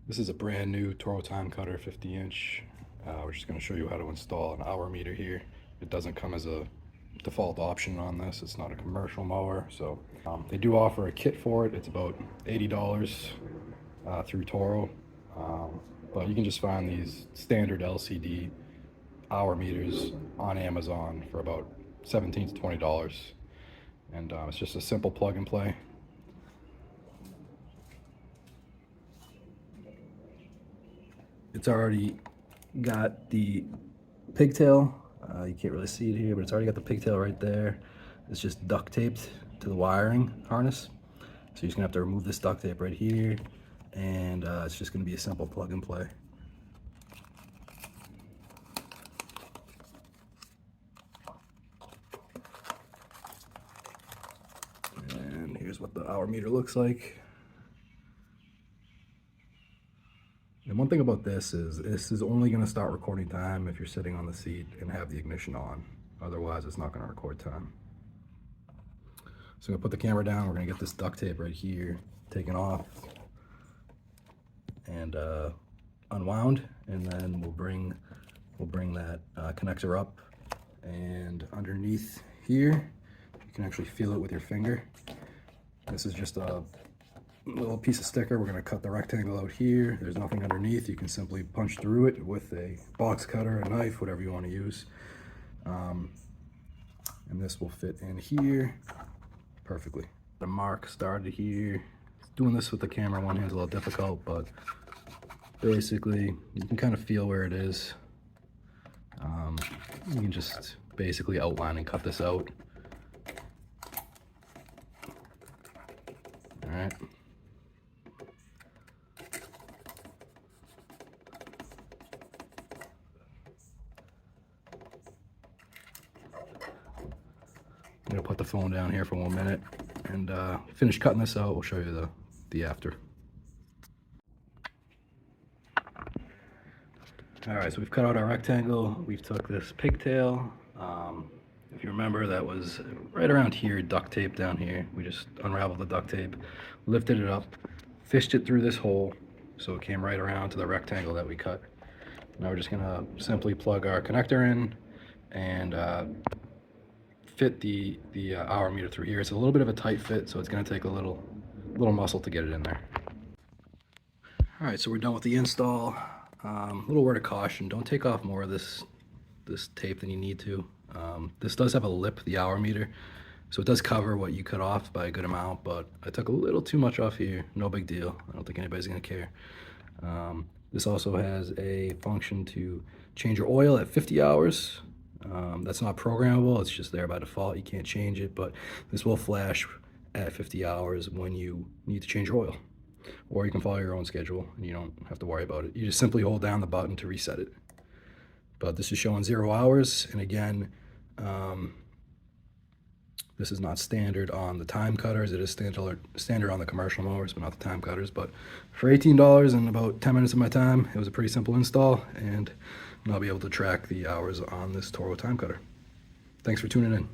This is a brand new Toro Timecutter 50-inch. We're just going to show you how to install an hour meter here. It doesn't come as a default option on this. It's not a commercial mower, so they do offer a kit for it. It's about $80 through Toro, but you can just find these standard LCD hour meters on Amazon for about $17 to $20, and it's just a simple plug and play. It's already got the pigtail. You can't really see it here, but it's already got the pigtail right there. It's just duct taped to the wiring harness. So you're just gonna have to remove this duct tape right here, and it's just gonna be a simple plug and play. And here's what the hour meter looks like. And one thing about this is only going to start recording time if you're sitting on the seat and have the ignition on. Otherwise, it's not going to record time. So I'm going to put the camera down. We're going to get this duct tape right here taken off and unwound, and then we'll bring that connector up, and underneath here you can actually feel it with your finger. This is just a little piece of sticker. We're going to cut the rectangle out here. There's nothing underneath. You can simply punch through it with a box cutter, a knife, whatever you want to use, and this will fit in here perfectly. The mark started here. Doing this with the camera in one hand is a little difficult, but basically you can kind of feel where it is. You can just basically outline and cut this out. All right. I'm gonna put the phone down here for 1 minute and finish cutting this out. We'll show you the after. All right, so we've cut out our rectangle. We've took this pigtail. If you remember, that was right around here, duct tape down here. We just unraveled the duct tape, lifted it up, fished it through this hole, so it came right around to the rectangle that we cut. Now we're just gonna simply plug our connector in and fit the hour meter through here. It's a little bit of a tight fit, so it's going to take a little muscle to get it in there. All right, so we're done with the install. Little word of caution: don't take off more of this tape than you need to. This does have a lip, the hour meter, so it does cover what you cut off by a good amount, but I took a little too much off here. No big deal. I don't think anybody's going to care. This also has a function to change your oil at 50 hours. That's not programmable, it's just there by default. You can't change it, but this will flash at 50 hours when you need to change your oil. Or you can follow your own schedule and you don't have to worry about it. You just simply hold down the button to reset it. But this is showing 0 hours, and again, this is not standard on the Timecutters. It is standard on the commercial mowers, but not the Timecutters. But for $18 and about 10 minutes of my time, it was a pretty simple install, and I'll be able to track the hours on this Toro Timecutter. Thanks for tuning in.